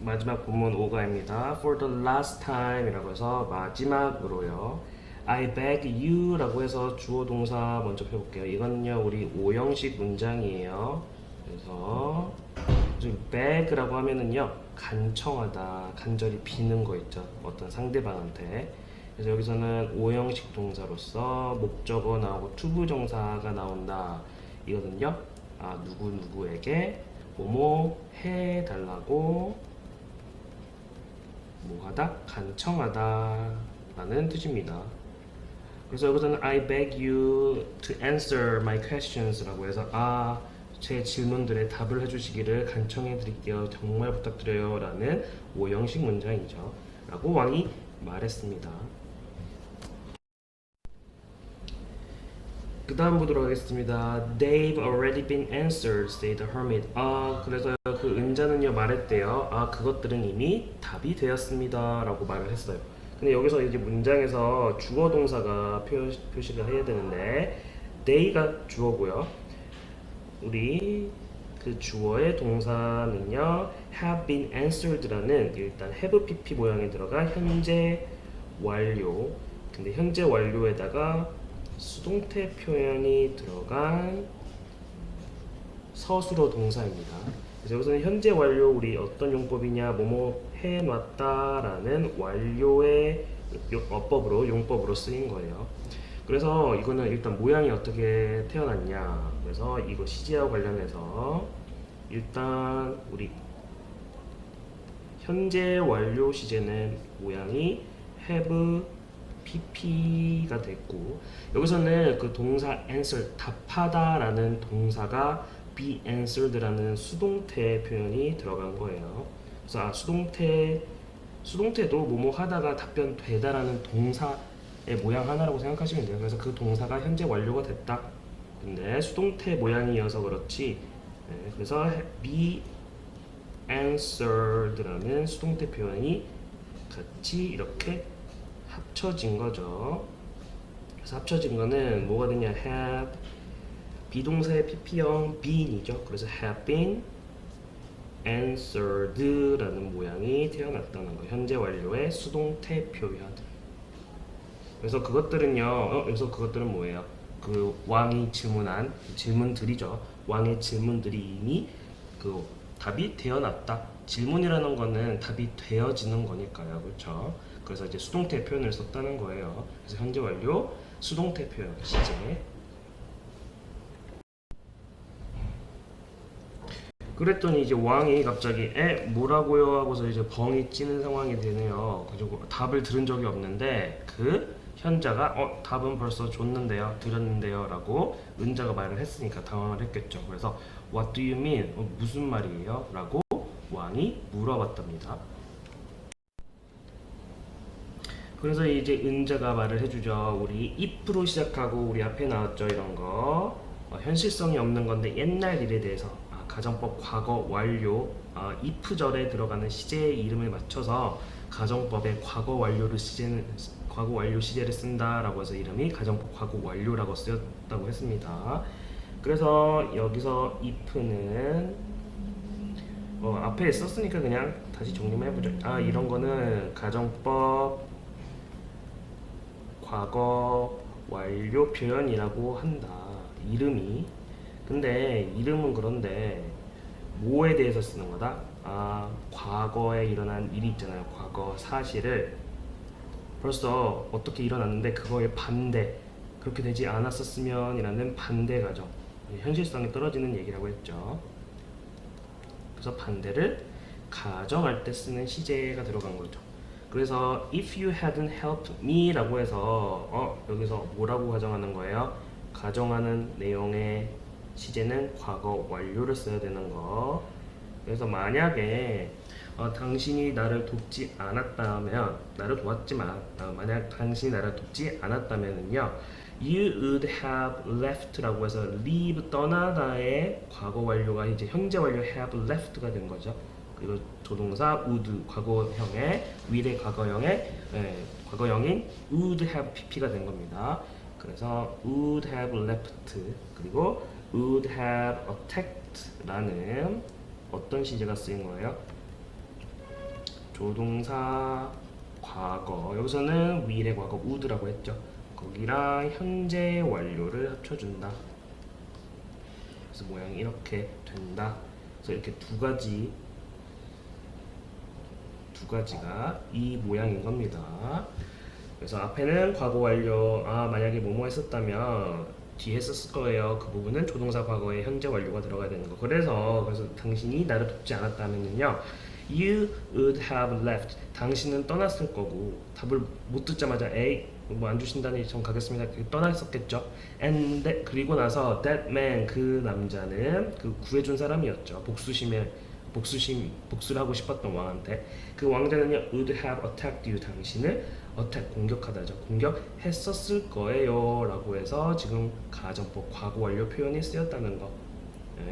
마지막 본문 5가입니다. For the last time 이라고 해서 마지막으로요. I beg you 라고 해서 주어 동사 먼저 펴볼게요. 이건요 우리 5형식 문장이에요. 그래서 beg라고 하면은요 간청하다, 간절히 비는 거 있죠. 어떤 상대방한테. 그래서 여기서는 5형식 동사로서 목적어 나오고 투부정사가 나온다 이거든요. 누구 누구에게 뭐뭐 해달라고 뭐하다? 간청하다 라는 뜻입니다. 그래서 여기서는 I beg you to answer my questions 라고 해서 제 질문들에 답을 해주시기를 간청해 드릴게요. 정말 부탁드려요 라는 5형식 문장이죠. 라고 왕이 말했습니다. 그 다음 보도록 하겠습니다. They've already been answered, said the hermit. 그래서 그 은자는요 말했대요. 그것들은 이미 답이 되었습니다. 라고 말을 했어요. 근데 여기서 이제 문장에서 주어 동사가 표시를 해야 되는데, they가 주어고요. 우리 그 주어의 동사는요, have been answered라는 일단 have pp 모양에 들어간 현재 완료. 근데 현재 완료에다가 수동태 표현이 들어간 서술어 동사입니다. 그래서 여기서는 현재 완료 우리 어떤 용법이냐 뭐뭐 해놨다라는 완료의 어법으로 용법으로 쓰인 거예요. 그래서 이거는 일단 모양이 어떻게 태어났냐. 그래서 이거 시제와 관련해서 일단 우리 현재 완료 시제는 모양이 have pp가 됐고, 여기서는 그 동사 answer 답하다라는 동사가 be answered라는 수동태 표현이 들어간 거예요. 그래서 수동태도 뭐뭐 하다가 답변 되다라는 동사의 모양 하나라고 생각하시면 돼요. 그래서 그 동사가 현재 완료가 됐다. 근데 수동태 모양이어서 그렇지. 네, 그래서 be answered라는 수동태 표현이 같이 이렇게 합쳐진 거죠. 그래서 합쳐진 거는 뭐가 되냐? have 비동사의 pp형 been이죠. 그래서 have been answered라는 모양이 태어났다는 거. 현재 완료의 수동태 표현. 그래서 그것들은요. 그래서 그것들은 뭐예요? 그 왕이 질문한 질문들이죠. 왕의 질문들이 이미 그 답이 되어났다. 질문이라는 거는 답이 되어지는 거니까요. 그렇죠? 그래서 이제 수동태 표현을 썼다는 거예요. 그래서 현재 완료 수동태 표현 시제. 그랬더니 이제 왕이 갑자기 뭐라고요 하고서 이제 벙이 찌는 상황이 되네요. 그리고 답을 들은 적이 없는데 그 현자가 답은 벌써 줬는데요, 드렸는데요 라고 은자가 말을 했으니까 당황을 했겠죠. 그래서 What do you mean? 무슨 말이에요? 라고 왕이 물어봤답니다. 그래서 이제 은자가 말을 해주죠. 우리 if로 시작하고 우리 앞에 나왔죠. 이런 거 현실성이 없는 건데 옛날 일에 대해서 가정법 과거 완료 if절에 들어가는 시제의 이름을 맞춰서 가정법의 과거 완료 시제를 쓴다라고 해서 이름이 가정법 과거 완료라고 쓰였다고 했습니다. 그래서 여기서 if는 앞에 썼으니까 그냥 다시 정리만 해보죠. 이런 거는 가정법 과거 완료 표현이라고 한다. 이름이. 근데 이름은 그런데 뭐에 대해서 쓰는 거다? 과거에 일어난 일이 있잖아요. 과거 사실을 벌써 어떻게 일어났는데 그거에 반대, 그렇게 되지 않았었으면 이라는 반대 가정, 현실성이 떨어지는 얘기라고 했죠. 그래서 반대를 가정할 때 쓰는 시제가 들어간 거죠. 그래서 if you hadn't helped me 라고 해서 여기서 뭐라고 가정하는 거예요? 가정하는 내용의 시제는 과거 완료를 써야 되는 거. 그래서 만약에 당신이 나를 돕지 않았다면, 나를 도왔지만 만약 당신이 나를 돕지 않았다면은요, you would have left라고 해서 leave 떠나다의 과거 완료가 이제 현재 완료 have left가 된 거죠. 그리고 조동사 would 과거형의 will의 과거형인 would have pp가 된 겁니다. 그래서 would have left 그리고 would have attacked 라는 어떤 시제가 쓰인 거예요? 조동사 과거, 여기서는 미래 과거 would라고 했죠. 거기랑 현재 완료를 합쳐준다. 그래서 모양이 이렇게 된다. 그래서 이렇게 두 가지가 이 모양인 겁니다. 그래서 앞에는 과거 완료, 만약에 뭐뭐 했었다면 뒤에 썼을 거예요. 그 부분은 조동사 과거에 현재 완료가 들어가야 되는 거. 그래서 당신이 나를 돕지 않았다면요, you would have left. 당신은 떠났을 거고, 답을 못 듣자마자 에이 뭐 안 주신다니 전 가겠습니다. 떠났었겠죠. 그리고 나서 that man, 그 남자는 그 구해준 사람이었죠. 복수를 하고 싶었던 왕한테. 그 왕자는요, would have attacked you. 당신을 attack, 공격하다죠. 공격했었을 거예요 라고 해서 지금 가정법 과거 완료 표현이 쓰였다는 거.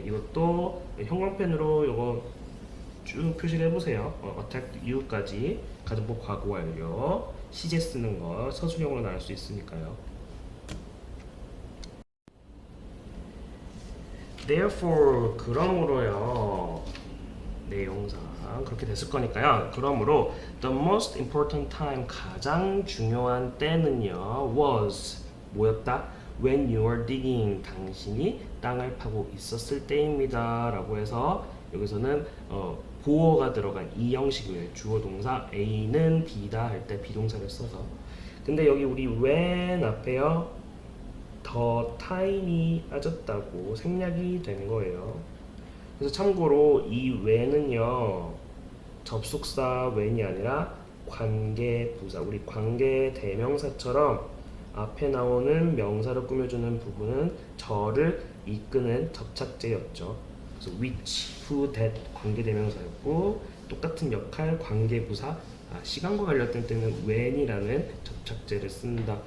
이것도 형광펜으로 이거 쭉 표시를 해보세요. attacked you까지 가정법 과거 완료, 시제 쓰는 거 서술형으로 나올 수 있으니까요. Therefore, 그러므로요, 내용상 그렇게 됐을 거니까요. 그러므로 the most important time, 가장 중요한 때는요, was, 뭐였다? when you were digging, 당신이 땅을 파고 있었을 때입니다 라고 해서 여기서는 보어가 들어간 이 형식이에요. 주어 동사 A는 B다 할 때 비동사를 써서. 근데 여기 우리 when 앞에요, 더 타임이 빠졌다고 생략이 된 거예요. 그래서 참고로 이 when은요, 접속사 when이 아니라 관계부사, 우리 관계 대명사처럼 앞에 나오는 명사를 꾸며주는 부분은 저를 이끄는 접착제였죠. 그래서 which, who, that 관계 대명사였고, 똑같은 역할 관계부사, 시간과 관련된 때는 when이라는 접착제를 쓴다.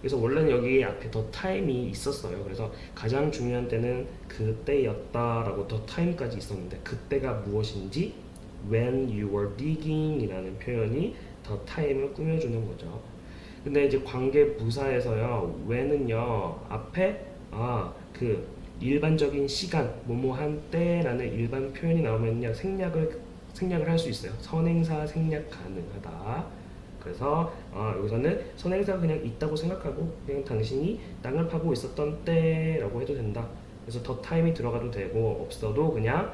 그래서 원래는 여기 앞에 더 타임이 있었어요. 그래서 가장 중요한 때는 그때였다라고 더 타임까지 있었는데, 그때가 무엇인지 when you were digging 이라는 표현이 더 타임을 꾸며주는 거죠. 근데 이제 관계 부사에서요, when은요 앞에 그 일반적인 시간, 뭐뭐 한 때라는 일반 표현이 나오면요, 생략을 할 수 있어요. 선행사 생략 가능하다. 그래서 여기서는 선행사가 그냥 있다고 생각하고 그냥 당신이 땅을 파고 있었던 때라고 해도 된다. 그래서 더 타임이 들어가도 되고, 없어도 그냥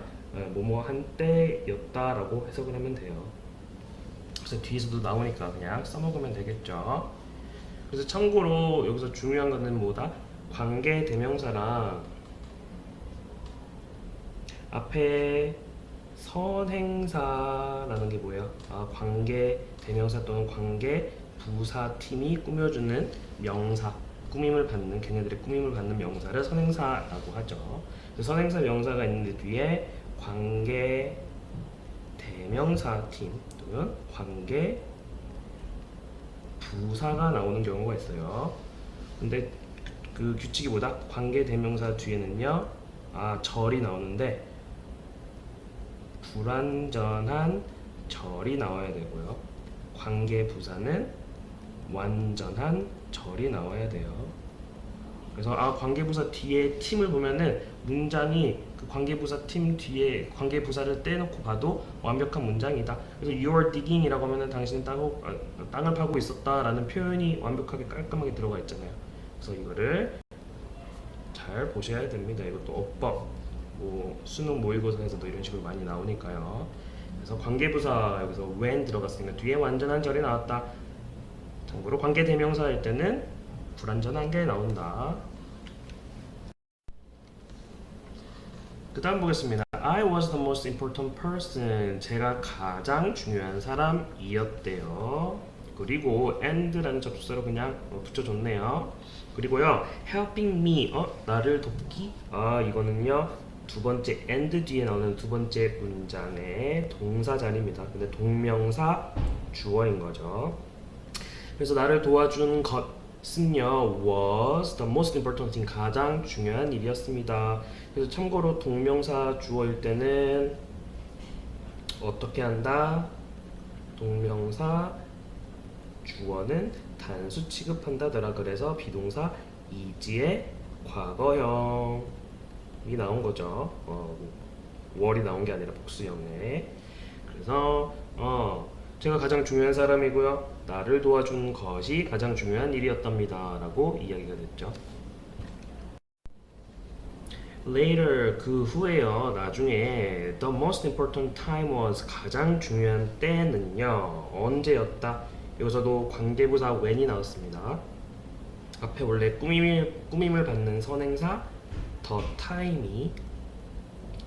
뭐뭐 한 때였다라고 해석을 하면 돼요. 그래서 뒤에서도 나오니까 그냥 써먹으면 되겠죠. 그래서 참고로 여기서 중요한 거는 뭐다? 관계 대명사랑 앞에 선행사라는 게 뭐예요? 관계 대명사 또는 관계 부사팀이 꾸며주는 명사, 걔네들의 꾸밈을 받는 명사를 선행사라고 하죠. 선행사 명사가 있는데 뒤에 관계 대명사팀 또는 관계 부사가 나오는 경우가 있어요. 근데 그 규칙이 뭐다? 관계 대명사 뒤에는요, 절이 나오는데 불완전한 절이 나와야 되고요. 관계 부사는 완전한 절이 나와야 돼요. 그래서 관계부사 뒤에 팀을 보면은 문장이 그 관계부사 팀 뒤에 관계부사를 떼놓고 봐도 완벽한 문장이다. 그래서 you are digging이라고 하면은 당신은 땅을 파고 있었다라는 표현이 완벽하게 깔끔하게 들어가 있잖아요. 그래서 이거를 잘 보셔야 됩니다. 이것도 어법, 뭐 수능 모의고사에서도 이런 식으로 많이 나오니까요. 그래서 관계부사 여기서 when 들어갔으니까 뒤에 완전한 절이 나왔다. 참고로 관계 대명사일 때는 불완전한 게 나온다. 그 다음 보겠습니다. I was the most important person. 제가 가장 중요한 사람이었대요. 그리고 and라는 접속사로 그냥 붙여줬네요. 그리고요, helping me, 나를 돕기. 이거는요, 두 번째 and 뒤에 나오는 두 번째 문장의 동사 자리입니다. 근데 동명사 주어인 거죠. 그래서 나를 도와준 것은요, was the most important thing, 가장 중요한 일이었습니다. 그래서 참고로 동명사 주어일 때는 어떻게 한다? 동명사 주어는 단수 취급한다더라. 그래서 비동사 is의 과거형이 나온 거죠. 월이 나온 게 아니라 복수형에. 그래서 제가 가장 중요한 사람이고요. 나를 도와준 것이 가장 중요한 일이었답니다. 라고 이야기가 됐죠. Later, 그 후에요. 나중에 the most important time was 가장 중요한 때는요. 언제였다? 여기서도 관계부사 when이 나왔습니다. 앞에 원래 꾸밈을 받는 선행사 the time이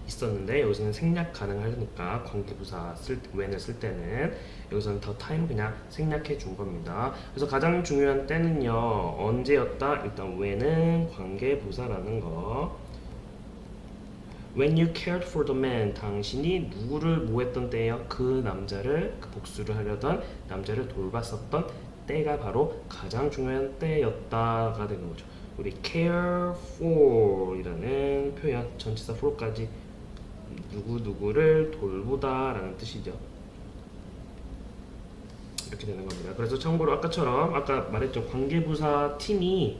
있었는데 여기서는 생략 가능하니까 관계부사 when을 쓸 때는 여기서는 the time 그냥 생략해 준 겁니다. 그래서 가장 중요한 때는요. 언제였다? 일단 when은 관계부사라는 거. When you cared for the man, 당신이 누구를 뭐 했던 때예요? 그 남자를, 그 복수를 하려던 남자를 돌봤었던 때가 바로 가장 중요한 때였다가 되는 거죠. 우리 care for 이라는 표현, 전치사 for까지 누구를 돌보다 라는 뜻이죠. 이렇게 되는 겁니다. 그래서 참고로 아까처럼 아까 말했죠. 관계부사 팀이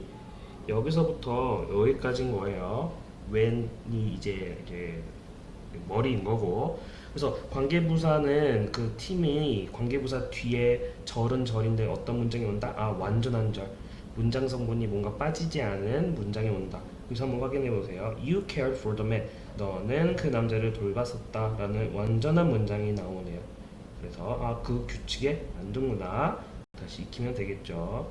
여기서부터 여기까지인 거예요. when이 이제 머리인 거고. 그래서 관계부사는 그 팀이 관계부사 뒤에 절은 절인데 어떤 문장이 온다? 아, 완전한 절. 문장 성분이 뭔가 빠지지 않은 문장이 온다. 여기서 한번 확인해 보세요. You cared for the man. 너는 그 남자를 돌봤었다 라는 완전한 문장이 나오네요. 그래서 아, 그 규칙에 안 듣구나. 다시 익히면 되겠죠.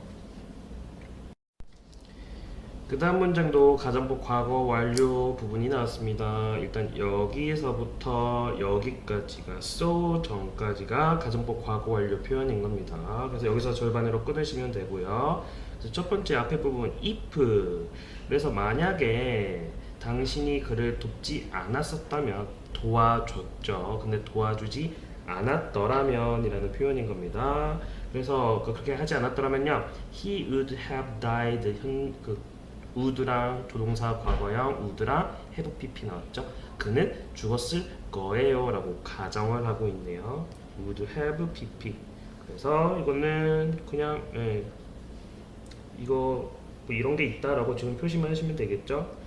그 다음 문장도 가정법 과거 완료 부분이 나왔습니다. 일단 여기서부터 여기까지가 so 전까지가 가정법 과거 완료 표현인 겁니다. 그래서 여기서 절반으로 끊으시면 되고요. 그래서 첫 번째 앞에 부분 if. 그래서 만약에 당신이 그를 돕지 않았었다면 도와줬죠. 근데 도와주지 않았더라면 이라는 표현인 겁니다. 그래서 그렇게 하지 않았더라면요. He would have died. would랑 조동사 과거형 would랑 have pp 나왔죠. 그는 죽었을 거예요 라고 가정을 하고 있네요. would have pp. 그래서 이거는 그냥 이거 뭐 이런 게 있다라고 지금 표시만 하시면 되겠죠.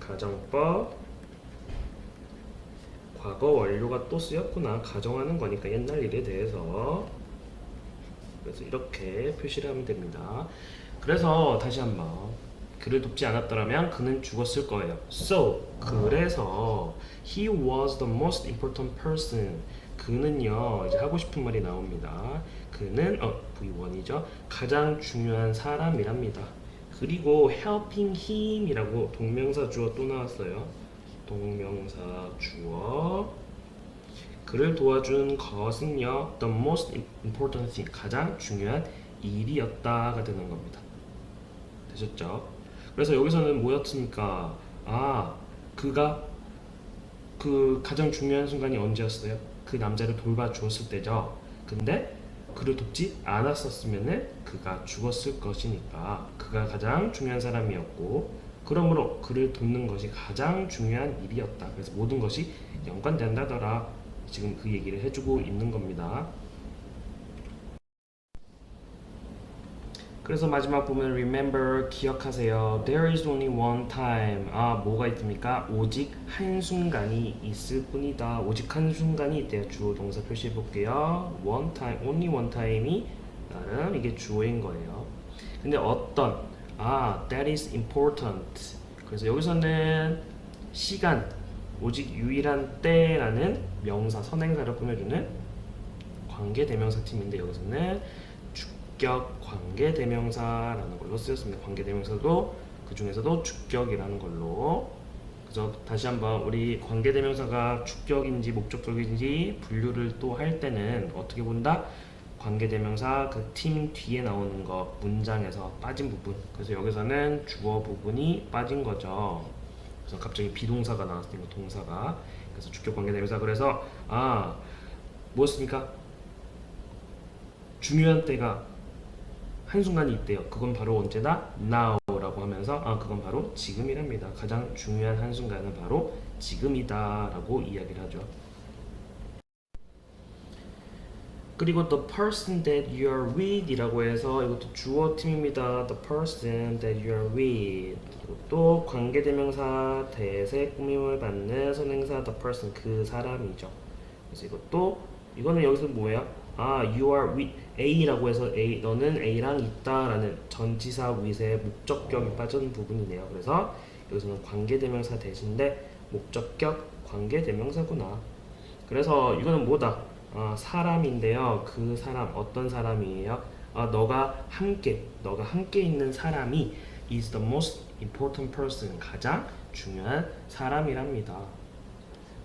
가정법 과거 완료가 또 쓰였구나. 가정하는 거니까 옛날 일에 대해서. 그래서 이렇게 표시를 하면 됩니다. 그래서 다시 한번 그를 돕지 않았더라면 그는 죽었을 거예요. So 그래서 he was the most important person. 그는요 이제 하고 싶은 말이 나옵니다. 그는 V1이죠. 가장 중요한 사람이랍니다. 그리고 helping him이라고 동명사 주어 또 나왔어요. 동명사 주어. 그를 도와준 것은요 the most important thing. 가장 중요한 일이었다가 되는 겁니다. 되셨죠? 그래서 여기서는 뭐였습니까? 아, 그가 그 가장 중요한 순간이 언제였어요? 그 남자를 돌봐주었을 때죠. 근데 그를 돕지 않았었으면은 그가 죽었을 것이니까 그가 가장 중요한 사람이었고, 그러므로 그를 돕는 것이 가장 중요한 일이었다. 그래서 모든 것이 연관된다더라. 지금 그 얘기를 해주고 있는 겁니다. 그래서 마지막 보면 remember 기억하세요. There is only one time. 아, 뭐가 있습니까? 오직 한 순간이 있을 뿐이다. 오직 한 순간이 있대요. 주어 동사 표시해 볼게요. one time, only one time이 나름 이게 주어인 거예요. 근데 어떤 that is important. 그래서 여기서는 시간, 오직 유일한 때라는 명사, 선행사를 꾸며주는 관계대명사 팀인데 여기서는 주격 관계대명사라는 걸로 쓰였습니다. 관계대명사도 그 중에서도 주격이라는 걸로. 그래서 다시 한번 우리 관계대명사가 주격인지 목적격인지 분류를 또 할 때는 어떻게 본다? 관계대명사 그 팀 뒤에 나오는 거 문장에서 빠진 부분. 그래서 여기서는 주어 부분이 빠진 거죠. 그래서 갑자기 비동사가 나왔으니까 동사가. 그래서 주격 관계대명사. 그래서 뭐였습니까? 중요한 때가 한순간이 있대요. 그건 바로 언제다? now라고 하면서 그건 바로 지금이랍니다. 가장 중요한 한순간은 바로 지금이다 라고 이야기를 하죠. 그리고 the person that you are with 이라고 해서 이것도 주어 팀입니다. the person that you are with. 또 관계대명사 대세 꾸밈을 받는 선행사 the person 그 사람이죠. 그래서 이거는 여기서 뭐예요? you are with A라고 해서 너는 A랑 있다라는 전치사 위에 목적격이 빠진 부분이네요. 그래서 여기서는 관계대명사 대신데 목적격 관계대명사구나. 그래서 이거는 뭐다? 사람인데요. 그 사람 어떤 사람이에요? 너가 함께 있는 사람이 is the most important person, 가장 중요한 사람이랍니다.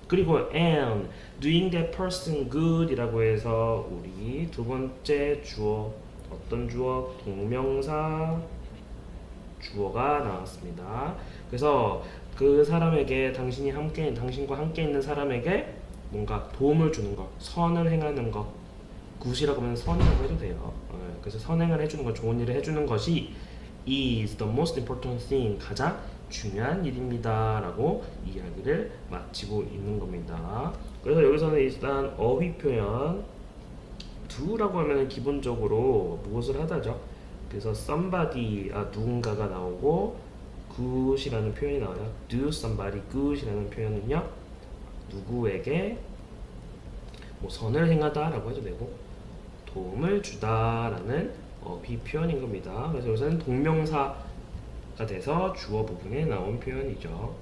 그리고 and doing that person good 이라고 해서 우리 두 번째 주어, 어떤 주어? 동명사 주어가 나왔습니다. 그래서 그 사람에게 당신과 함께 있는 사람에게 뭔가 도움을 주는 것, 선을 행하는 것, 굿이라고 하면 선이라고 해도 돼요. 그래서 선행을 해주는 것, 좋은 일을 해주는 것이 is the most important thing, 가장 중요한 일입니다 라고 이야기를 마치고 있는 겁니다. 그래서 여기서는 일단 어휘 표현 do라고 하면 기본적으로 무엇을 하다죠. 그래서 somebody, 누군가가 나오고 good이라는 표현이 나와요. do somebody good이라는 표현은요, 누구에게 뭐 선을 행하다라고 해도 되고 도움을 주다라는 어휘 표현인 겁니다. 그래서 여기서는 동명사가 돼서 주어 부분에 나온 표현이죠.